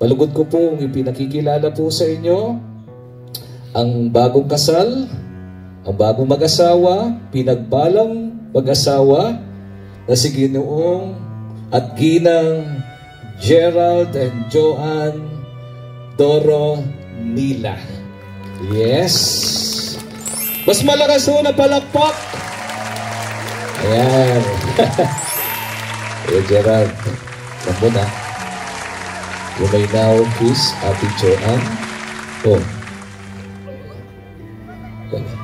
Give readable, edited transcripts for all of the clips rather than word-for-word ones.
Malugod ko pong ipinakikilala po sa inyo ang bagong kasal, ang bagong mag-asawa, pinagbalang mag-asawa na si Ginoong at Ginang Gerald and Joanne Doro Nila. Yes! Mas malakas ho na palakpak! Ayan. Gerald, labo na. You may now kiss Ate Joanne. Oh.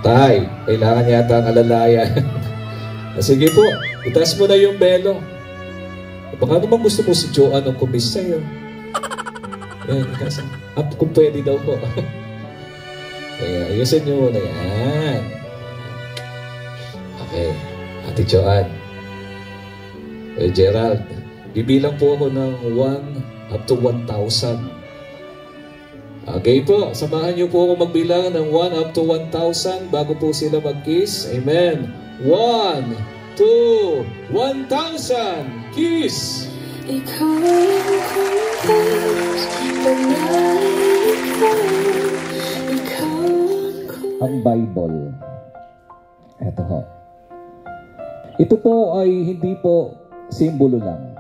Tay, kailangan yata ang alalayan. Sige po, itaas mo na yung belo. Baka naman gusto mo si Joanne ang kumis sa'yo. Ayan, itaas. Kung pwede daw po. Kaya, ayusin nyo muna yan. Okay, Ate Joanne. Gerald, bibilang po ako ng 1 up to 1,000. Okay po, samahan niyo po ako magbilang ng 1 up to 1,000 bago po sila mag-kiss. Amen. 1, 2, 1,000. Kiss! Ikaw ang kumpas, ang Bible. Ito ho. Ito po ay hindi po simbolo lang.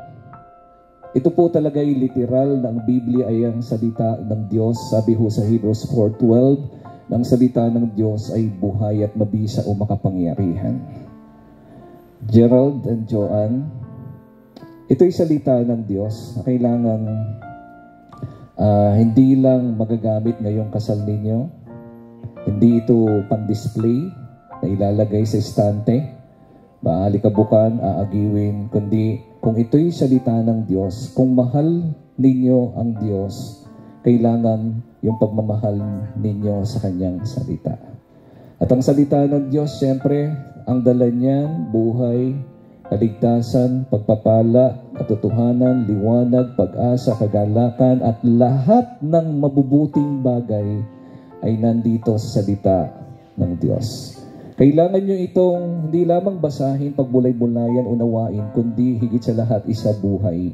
Ito po talaga ay literal na ang Biblia ay ang salita ng Diyos. Sabi ho sa Hebrews 4:12, ng salita ng Diyos ay buhay at mabisa o makapangyarihan. Gerald and Joanne, ito'y salita ng Diyos na kailangan hindi lang magagamit ngayong kasal ninyo. Hindi ito pang-display na ilalagay sa estante, maalikabukan, aagiwin, kundi kung ito'y salita ng Diyos, kung mahal ninyo ang Diyos, kailangan yung pagmamahal ninyo sa Kanyang salita. At ang salita ng Diyos, siyempre, ang dala niyan, buhay, kaligtasan, pagpapala, katotohanan, liwanag, pag-asa, kagalakan, at lahat ng mabubuting bagay ay nandito sa salita ng Diyos. Kailangan nyo itong hindi lamang basahin, pagbulay-bulayan, unawain, kundi higit sa lahat isabuhay.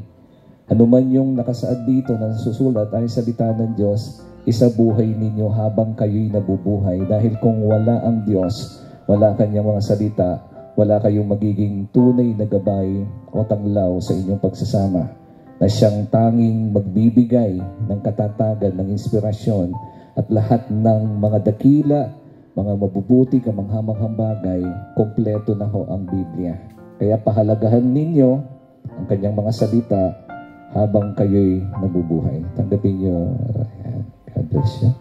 Ano man yung nakasaad dito na susulat ay salita ng Diyos, isabuhay ninyo habang kayo'y nabubuhay. Dahil kung wala ang Diyos, wala Kanyang mga salita, wala kayong magiging tunay na gabay o tanglaw sa inyong pagsasama na siyang tanging magbibigay ng katatagan, ng inspirasyon at lahat ng mga dakila, mga mabubuti, kamanghamanghang bagay, kompleto na ho ang Biblia. Kaya pahalagahan ninyo ang Kanyang mga salita habang kayo'y nabubuhay. Tanggapin nyo. God bless you.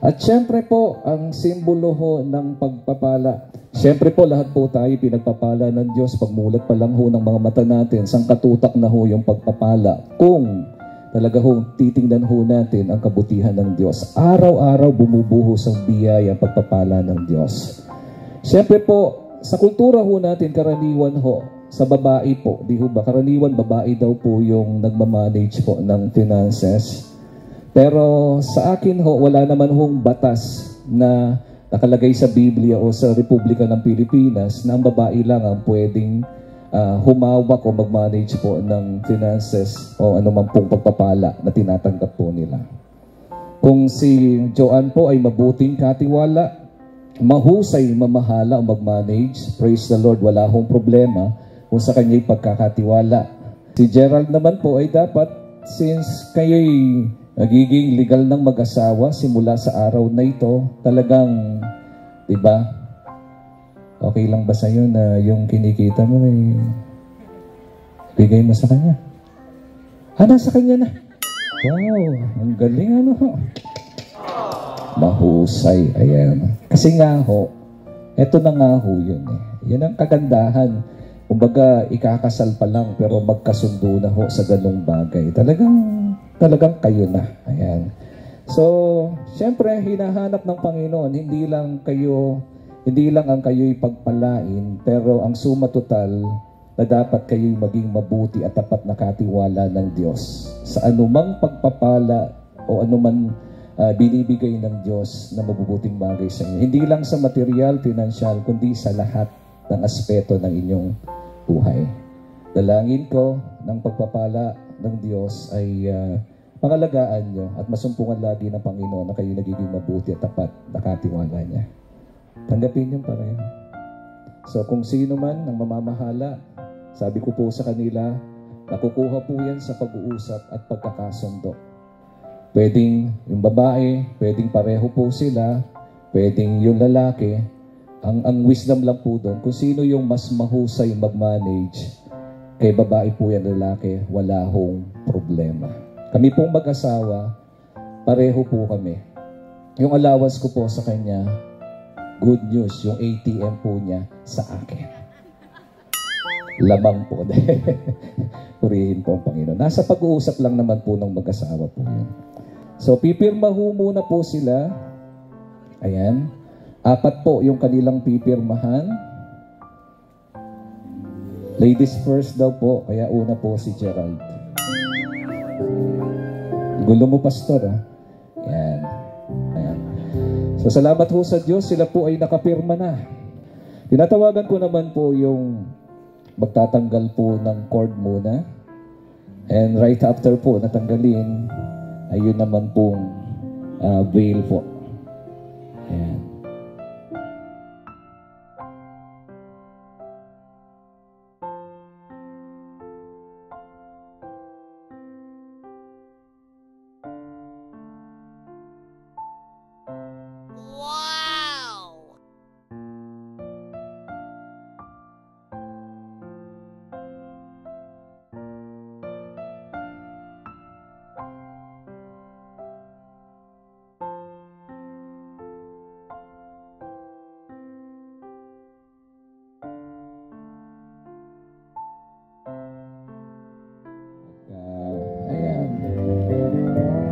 At syempre po, ang simbolo ho ng pagpapala. Syempre po, lahat po tayo pinagpapala ng Diyos. Pagmulat pa lang ho ng mga mata natin, sangkatutak na ho yung pagpapala. Kung talaga ho, titingnan ho natin ang kabutihan ng Diyos. Araw-araw bumubuhos ang biyaya, ang pagpapala ng Diyos. Siyempre po, sa kultura ho natin, karaniwan ho, sa babae po, di ho ba? Karaniwan, babae daw po yung nagmamanage po ng finances. Pero sa akin ho, wala naman hong batas na nakalagay sa Biblia o sa Republika ng Pilipinas na ang babae lang ang pwedeng humawak o mag-manage po ng finances o anuman pong pagpapala na tinatanggap po nila. Kung si Joanne po ay mabuting katiwala, mahusay mamahala o mag-manage, praise the Lord, wala hong problema kung sa kanya'y pagkakatiwala. Si Gerald naman po ay dapat, since kayo'y nagiging legal ng mag-asawa simula sa araw na ito, talagang, diba, okay lang ba sa'yo na yung kinikita mo ay bigay mo sa kanya? Nasa kanya na. Wow, ang galing ano. Mahusay, ayan. Kasi nga ho, eto na nga ho yun eh. Yan ang kagandahan. Kumbaga, ikakasal pa lang pero magkasundo na ho sa ganung bagay. Talagang kayo na. Ayan. So, syempre, hinahanap ng Panginoon, hindi lang ang kayo'y pagpalain, pero ang suma total na dapat kayo'y maging mabuti at tapat na katiwala ng Diyos sa anumang pagpapala o anuman binibigay ng Diyos na mabubuting bagay sa inyo. Hindi lang sa material, financial, kundi sa lahat ng aspeto ng inyong buhay. Dalangin ko ng pagpapala ng Diyos ay pangalagaan nyo at masumpungan lagi ng Panginoon na kayo nagiging mabuti at tapat na katiwala niya. Tanggapin niyo pareho. So kung sino man ang mamamahala, sabi ko po sa kanila, nakukuha po yan sa pag-uusap at pagkakasundo. Pwedeng yung babae, pwedeng pareho po sila, pwedeng yung lalaki. Ang wisdom lang po doon, kung sino yung mas mahusay mag-manage, kay babae po yan, lalaki, wala hong problema. Kami pong mag-asawa, pareho po kami. Yung allowance ko po sa kanya, good news, yung ATM po niya sa akin. Labang po. Purihin po ang Panginoon. Nasa pag-uusap lang naman po ng mag-asawa po yun. So, pipirma ho muna po sila. Ayan. 4 po yung kanilang pipirmahan. Ladies first daw po, kaya una po si Gerald. Gulo mo, pastor, ha? Ayan. Ayan. So, salamat ho sa Diyos, sila po ay nakapirma na. Tinatawagan ko naman po yung magtatanggal po ng cord muna. And right after po, natanggalin, ayun naman pong veil po. Ayan.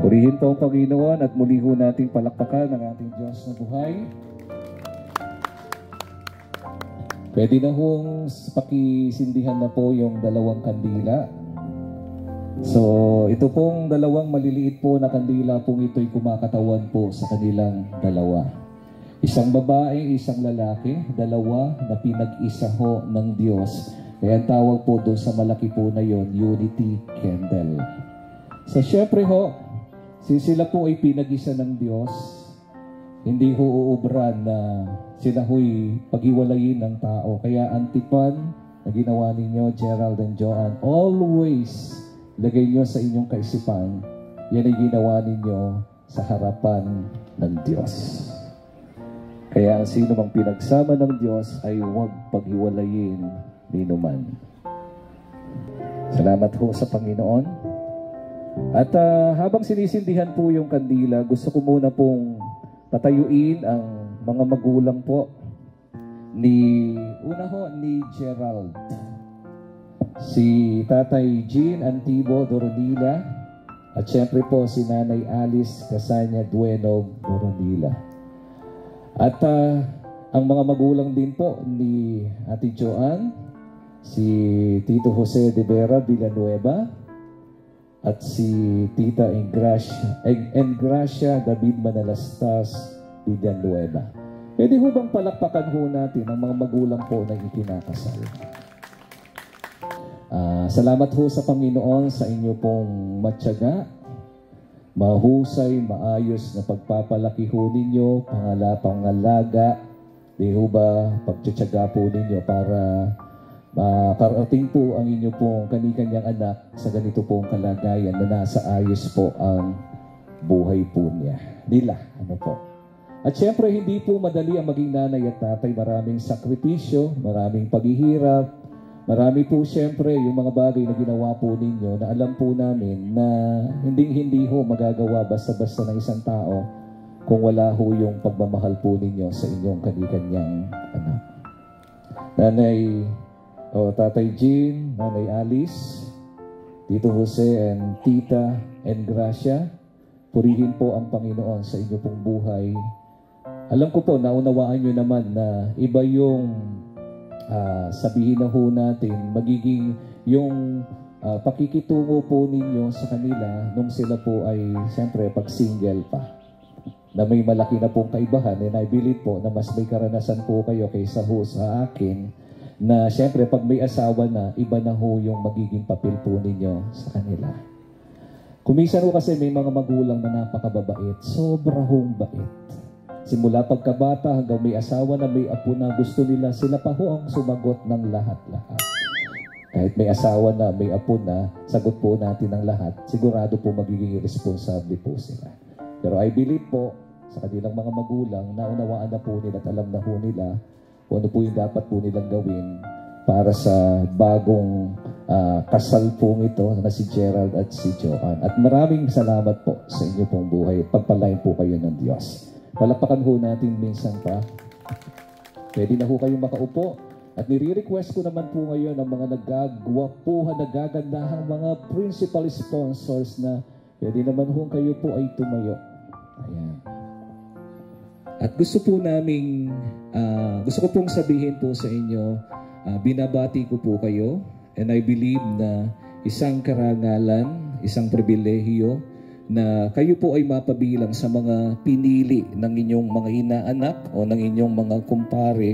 Purihin po ang Panginoon at muli ho nating palakpakan ang ating Diyos na buhay. Pwede na hong pakisindihan na po yung 2 kandila. So, ito pong 2 maliliit po na kandila pong ito'y kumakatawan po sa kanilang 2. Isang babae, isang lalaki, 2 na pinag-isa ho ng Diyos. Kaya tawag po doon sa malaki po na yon, Unity Candle. So, syempre ho, sila po ay pinag-isa ng Diyos. Hindi ho uubran na sila ho'y paghiwalayin ng tao. Kaya antipan na ginawa ninyo, Gerald and Joanne, always lagay nyo sa inyong kaisipan, yan ay ginawa ninyo sa harapan ng Diyos. Kaya ang sino mang pinagsama ng Diyos ay huwag paghiwalayin ni numan. Salamat ho sa Panginoon. At habang sinisindihan po yung kandila, gusto ko muna pong patayuin ang mga magulang po ni Gerald. Si Tatay Jean Antibo Doronila at syempre po si Nanay Alice Casanya Dueno Doronila. At ang mga magulang din po ni Ate Joanne, si Tito Jose de Vera Villanueva, at si Tita Engracia David Manalastas Villanueva. Pwede ho bang palakpakan ho natin ang mga magulang po na ikinakasal? Salamat ho sa Panginoon sa inyo pong matyaga, mahusay, maayos na pagpapalaki ho ninyo, pangalaga, di ho ba pagtsatsaga po ninyo para makarating po ang inyo pong kani-kanyang anak sa ganito pong kalagayan na nasa ayos po ang buhay po nila. Ano po? At syempre, hindi po madali ang maging nanay at tatay. Maraming sakripisyo, maraming paghihirap, marami po syempre yung mga bagay na ginawa po ninyo na alam po namin na hindi ho magagawa basta-basta ng isang tao kung wala ho yung pagmamahal po ninyo sa inyong kani-kanyang anak. Tatay Jean, Nanay Alice, Tito Jose and Tita Engracia, purihin po ang Panginoon sa inyo pong buhay. Alam ko po, naunawaan nyo naman na iba yung sabihin na ho natin, magiging yung pakikitungo po ninyo sa kanila nung sila po ay siyempre pag single pa. Na may malaki na pong kaibahan and I believe po na mas may karanasan po kayo kaysa ho sa akin. na syempre pag may asawa na, iba na ho yung magiging papel po ninyo sa kanila. Kuminsan ho kasi may mga magulang na napakababait, sobra hong bait. Simula pagkabata hanggang may asawa na, may apo na, gusto nila, sila pa ho ang sumagot ng lahat-lahat. Kahit may asawa na, may apo na, sagot po natin ang lahat, sigurado po magiging responsable po sila. Pero I believe po, sa kanilang mga magulang, naunawaan na po nila at alam na po nila kung ano po yung dapat po nilang gawin para sa bagong kasal pong ito na si Gerald at si Joanne. At maraming salamat po sa inyo pong buhay. Pagpalain po kayo ng Diyos. Palakpakan ho natin minsan pa. Pwede na ho kayong makaupo. At nire-request ko naman po ngayon ang mga nagagwapuhan, nagagandahang mga principal sponsors na pwede naman ho kayo po ay tumayo. Ayan. At gusto po naming, gusto ko pong sabihin po sa inyo, binabati ko po kayo, and I believe na isang karangalan, isang pribilehiyo na kayo po ay mapabilang sa mga pinili ng inyong mga inaanak o ng inyong mga kumpare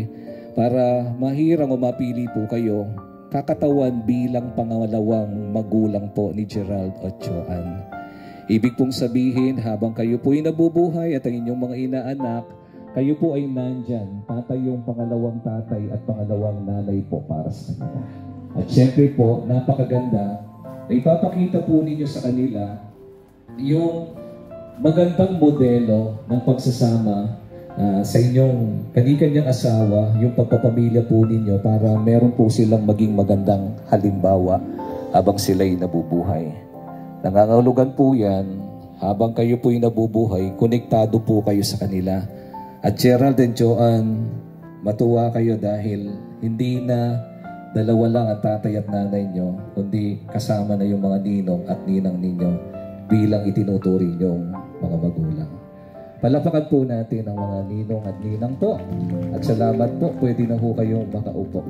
para mahirang o mapili po kayo kakatawan bilang pangalawang magulang po ni Gerald at Joanne. Ibig pong sabihin, habang kayo po ay nabubuhay at ang inyong mga inaanak, kayo po ay nandyan, tatay yung pangalawang tatay at pangalawang nanay po para sa kanila. At syempre po, napakaganda na ipapakita po ninyo sa kanila yung magandang modelo ng pagsasama sa inyong kani-kanyang asawa, yung pagpapamilya po ninyo para meron po silang maging magandang halimbawa habang sila'y nabubuhay. Nangangahulugan po yan, habang kayo po'y nabubuhay, konektado po kayo sa kanila. At Gerald and Joanne, matuwa kayo dahil hindi na dalawa lang ang tatay at nanay nyo, kundi kasama na yung mga ninong at ninang ninyo bilang itinuturing nyong mga magulang. Palapakan po natin ang mga ninong at ninang po. At salamat po, pwede na po kayong makaupo.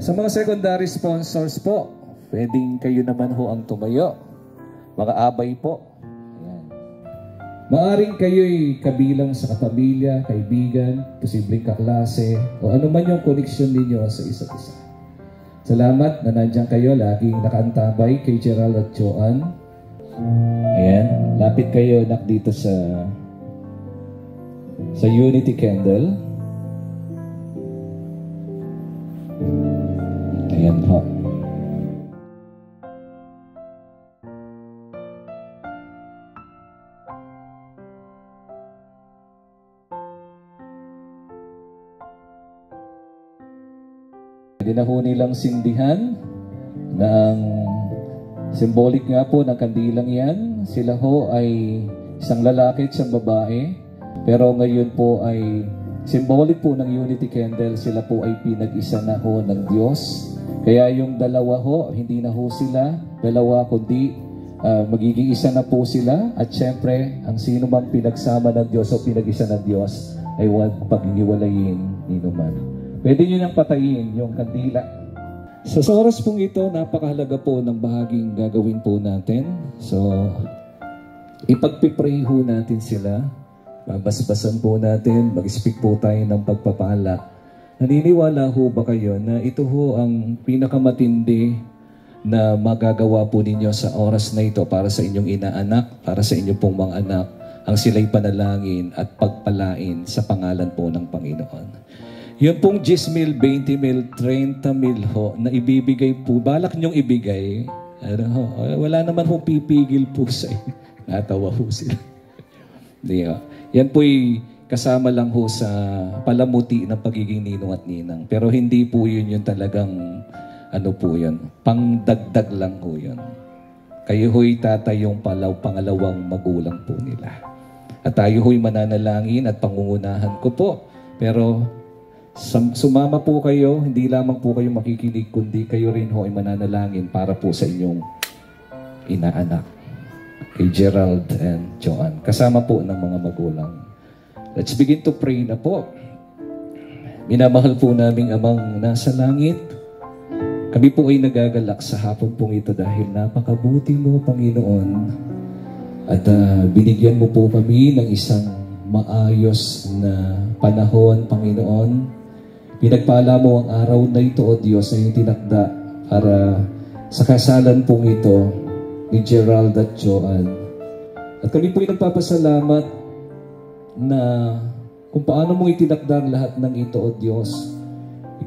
Sa mga secondary sponsors po, pwedeng kayo naman ho ang tumayo. Mga abay po. Ayan. Maaring kayo'y kabilang sa kapamilya, kaibigan, posibleng kaklase, o ano man yung koneksyon ninyo sa isa't isa. Salamat na nandiyan kayo, laging nakaantabay kay Gerald at Joanne. Ayan, lapit kayo nak dito sa Unity Candle. Ayan ho. Pwede na ho nilang sindihan ng symbolic nga po ng kandilang yan. Sila ho ay isang lalaki at isang babae. Pero ngayon po ay symbolic po ng Unity Candle. Sila po ay pinag-isa na ho ng Diyos. Kaya yung dalawa ho, hindi na ho sila dalawa, kundi magiging isa na po sila. At syempre, ang sino mang pinagsama ng Diyos o pinag-isa ng Diyos ay huwag paghiwalayin ni naman. Pwede nyo nang patayin yung kandila. So, sa oras pong ito, napakahalaga po ng bahaging gagawin po natin. So, ipagpipray ho natin sila. Babasbasan po natin, mag-speak po tayo ng pagpapala. Naniniwala ho ba kayo na ito ho ang pinakamatindi na magagawa po ninyo sa oras na ito para sa inyong inaanak, para sa inyong pong mga anak, ang sila'y panalangin at pagpalain sa pangalan po ng Panginoon. Yun pong 10,000, 20,000, 30,000 ho na ibibigay po, balak nyong ibigay, wala naman ho pipigil po sa inyo. Natawa ho sila. Yan po'y kasama lang ho sa palamuti ng pagiging ninong at ninang. Pero hindi po yun yung talagang, ano po yun, pangdagdag lang ho yun. Kayo ho'y tatay yung pangalawang magulang po nila. At tayo ho'y mananalangin at pangungunahan ko po. Pero sumama po kayo, hindi lamang po kayo makikinig, kundi kayo rin ho ay mananalangin para po sa inyong inaanak. Kay Gerald and Joanne. Kasama po ng mga magulang. Let's begin to pray na po. Minamahal po naming Amang nasa langit. Kami po ay nagagalak sa hapon pong ito dahil napakabuti mo, Panginoon. At binigyan mo po kami ng isang maayos na panahon, Panginoon. Pinagpala mo ang araw na ito, O Diyos, na iyong tinakda para sa kasalan pong ito ni Gerald at Joanne. At kami po'y nagpapasalamat na kung paano mong itinakda ang lahat ng ito, O Diyos.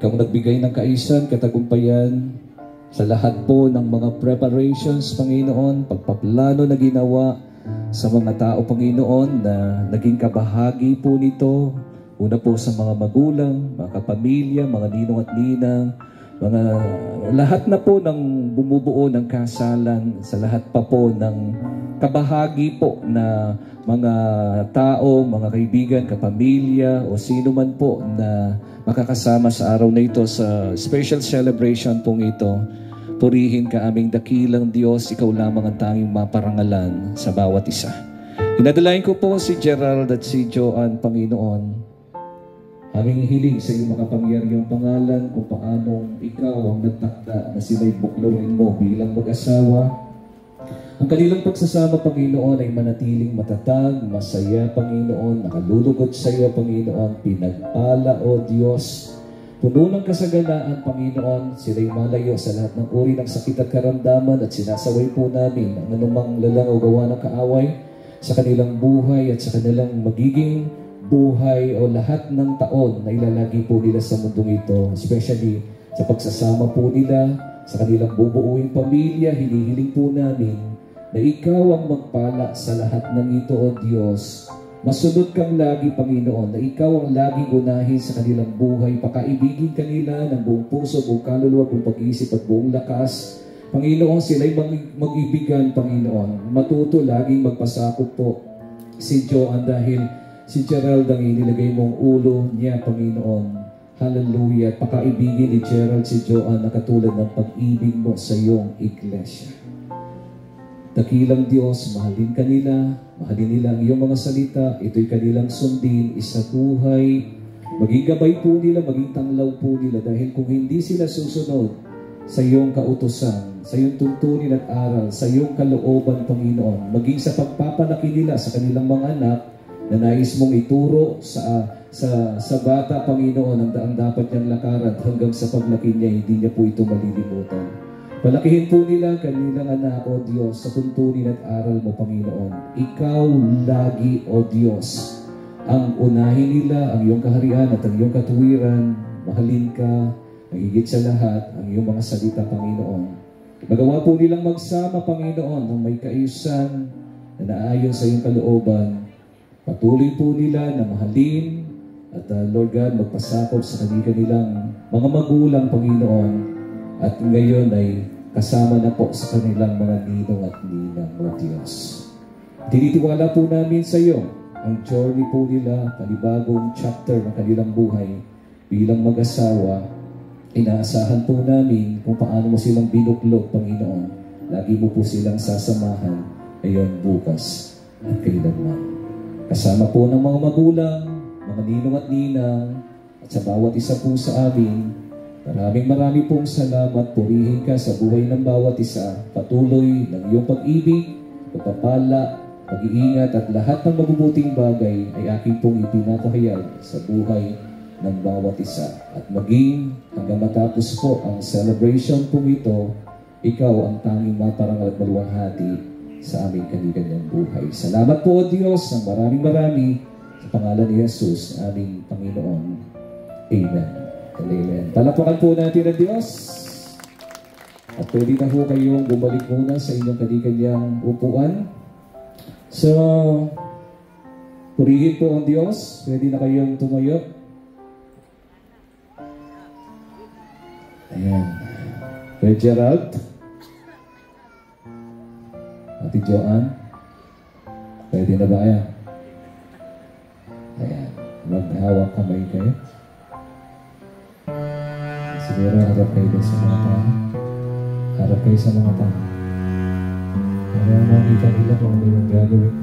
Ikaw nagbigay ng kaisan, katagumpayan sa lahat po ng mga preparations, Panginoon, pagpaplano na ginawa sa mga tao, Panginoon, na naging kabahagi po nito. Una po sa mga magulang, mga kapamilya, mga ninong at ninang, mga lahat na po ng bumubuo ng kasalan, sa lahat pa po ng kabahagi po na mga tao, mga kaibigan, kapamilya, o sino man po na makakasama sa araw na ito sa special celebration pong ito. Purihin ka aming dakilang Diyos, ikaw lamang ang tanging maparangalan sa bawat isa. Inadalain ko po si Gerald at si Joanne, Panginoon. Aming hiling sa iyong makapangyarihang pangalan kung paanong ikaw ang nagtakda na sila'y buklawin mo bilang mag-asawa. Ang kanilang pagsasama, Panginoon, ay manatiling matatag, masaya, Panginoon, nakalulugod sa iyo, Panginoon, pinagpala, O Diyos. Puno ng kasaganaan, Panginoon, sila'y malayo sa lahat ng uri ng sakit at karamdaman at sinasaway po namin ang anumang lalang o gawa ng kaaway sa kanilang buhay at sa kanilang magiging buhay o lahat ng taon na ilalagi po nila sa mundong ito, especially sa pagsasama po nila sa kanilang bubuuing pamilya. Hinihiling po namin na ikaw ang magpala sa lahat ng ito, O Diyos. Masunod kang lagi, Panginoon, na ikaw ang laging unahin sa kanilang buhay. Pakaibigin kanila ng buong puso, buong kaluluwa, buong pag-iisip at buong lakas. Panginoon, sila'y mag-ibigan, Panginoon. Matuto laging magpasakop po si Joanne dahil si Gerald ang inilagay mong ulo niya, Panginoon. Hallelujah. Pakaibigin ni Gerald si Joanne na katulad ng pag-ibig mo sa iyong iglesia. Dakilang Diyos, mahalin kanila, mahalin nila ang iyong mga salita. Ito'y kanilang sundin, isabuhay. Maging gabay po nila, maging tanglaw po nila. Dahil kung hindi sila susunod sa iyong kautusan, sa iyong tuntunin at aral, sa iyong kalooban, Panginoon, maging sa pagpapanaki nila sa kanilang mga anak, na nais mong ituro sa bata, Panginoon, ang dapat niyang lakaran hanggang sa paglaki niya, hindi niya po ito malilimutan. Palakihin po nila kanilang anak, O Diyos, sa tuntunin at aral mo, Panginoon. Ikaw lagi, O Diyos, ang unahin nila, ang iyong kaharian at ang iyong katuwiran. Mahalin ka, higit sa lahat, ang iyong mga salita, Panginoon. Magawa po nilang magsama, Panginoon, ng may kaayusan na naayon sa iyong kalooban. Patuloy po nila na mahalin at Lord God, magpasakop sa kanilang mga magulang, Panginoon. At ngayon ay kasama na po sa kanilang mga ninong at ninang, O Diyos. Tinitiwala po namin sa iyo ang journey po nila, panibagong chapter ng kanilang buhay bilang mag-asawa. Inaasahan po namin kung paano mo silang binuklod, Panginoon. Lagi mo po silang sasamahan ngayon, bukas at kailanman. Kasama po ng mga magulang, mga ninong at ninang, at sa bawat isa po sa amin, maraming pong salamat. Purihin ka sa buhay ng bawat isa. Patuloy ng iyong pag-ibig, pagpapala, pag-iingat at lahat ng mabubuting bagay ay aking pong ipinapahayag sa buhay ng bawat isa. At maging hanggang matapos po ang celebration po ito, ikaw ang tanging maparangal at maluwalhati sa aming kanilang buhay. Salamat po, O Diyos, ng marami sa pangalan ni Jesus, aming Panginoon. Amen and amen. Palapakan po natin ang Diyos. At pwede na po kayong bumalik muna sa inyong kanilang upuan. So, purihin po ang Diyos. Pwede na kayong tumayo. Ayan. Kay Gerald. Ate Joanne, pwede na ba kaya? Ayan, maghawak kamay kayo. Siguro harap kayo sa mga tao. Harap kayo sa mga tao. Para makita nila kung ano yung gagawin.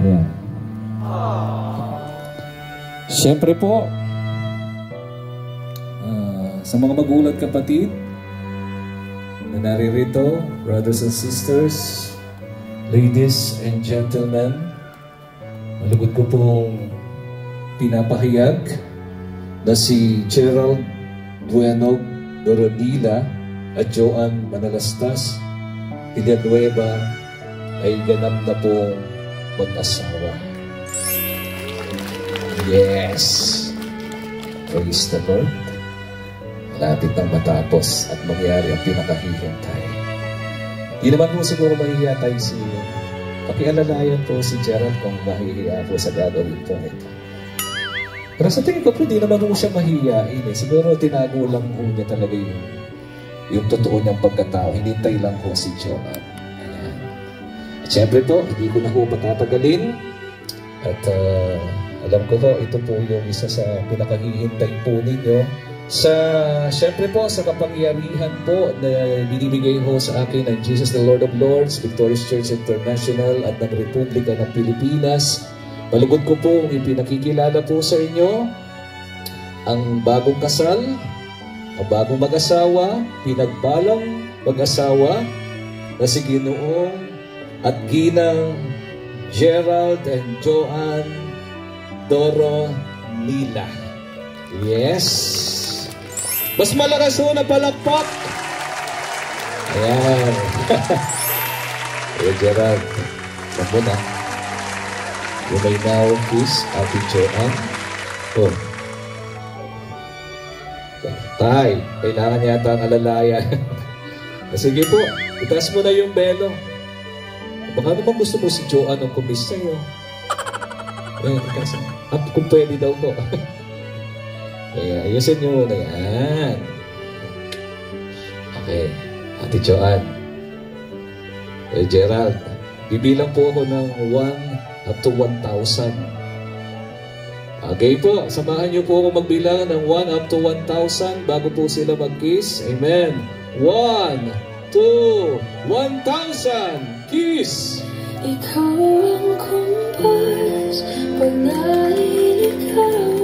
Ayan. Siyempre po, sa mga magulang kapatid, na naririto, brothers and sisters, ladies and gentlemen, malugod ko pong pinapahayag na si Gerald Buenog Doronila at Joan Manalastas Villanueva ay ganap na pong mag-asawa. Yes! Praise the Lord. Malapit nang matapos at mangyari ang pinakahihintay. Di naman po siguro mahihiyatay si pakialalayan po si Gerald kung mahihiya po sa gagawin po ito. Pero sa tingin ko po, di naman po siya mahihiyain eh. Siguro tinago lang po niya talaga yung totoo niyang pagkatao. Hinintay lang po si Joan. Ayan. At syempre po, hindi ko na po patatagalin. At alam ko po, ito po yung isa sa pinakahihintay po ninyo. Syempre po, sa kapangyarihan po na binibigay ho sa akin ng Jesus the Lord of Lords, Victorious Church International at ng Republika ng Pilipinas. Malugod ko po ipinakikilala po sa inyo ang bagong kasal, ang bagong mag-asawa, pinagbalang mag-asawa na si Ginoong at Ginang Gerald and Joan Doronila. Yes! Mas malakas ho na palakpak! Ayan. Gerald, saan mo na? You may now kiss Ate Joan. Oh. Tay, kailangan yata ang alalayan. Sige po, itaas mo na yung belo. Baka naman gusto mo si Joan ang kumis sa'yo. Ayan, itaas. At kung pwede daw ko. Kaya ayusin nyo muna yan. Okay, Ate Joan. Gerald, bibilang po ako ng 1 up to 1,000. Okay po, samahan niyo po ako magbilang ng 1 up to 1,000 bago po sila mag-kiss. Amen. 1, 2, 1,000. Kiss! Ikaw ang kumpas pag naliligaw.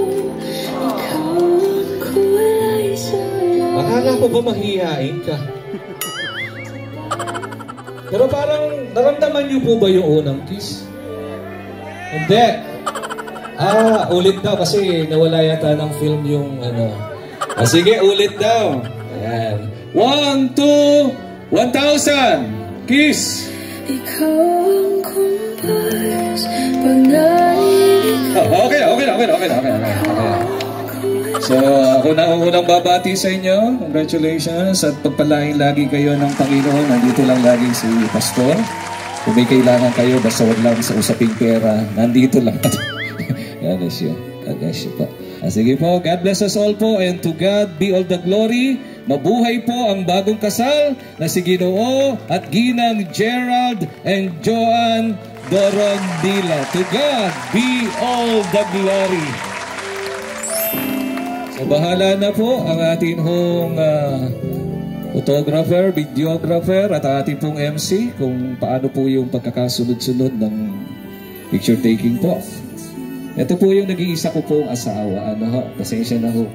Ikaw ang kulay sa lahat. Akala ko ba mahihain ka? Pero parang naramdaman niyo po ba yung unang kiss? Hindi. Ulit daw kasi nawala yata ng film yung ano. Sige, ulit daw. Ayan. 1, 2, 1,000. Kiss! Ikaw ang kumpas pag naliligaw. Okay. So, ako na ang unang babati sa inyo. Congratulations at pagpalain lagi kayo ng Panginoon. Nandito lang lagi si Pastor. Kung may kailangan kayo, basta wag lang sa usaping pera. Nandito lang. God bless you. God bless you po. Sige po, God bless us all po and to God be all the glory. Mabuhay po ang bagong kasal na si Ginoo at Ginang Gerald and Joan Doronila. To God be all the glory. So bahala na po ang ating hong photographer, videographer at ating pong MC kung paano po yung pagkakasunod-sunod ng picture taking po. Ito po yung nag-iisa ko pong asawa. Pasensya na ho.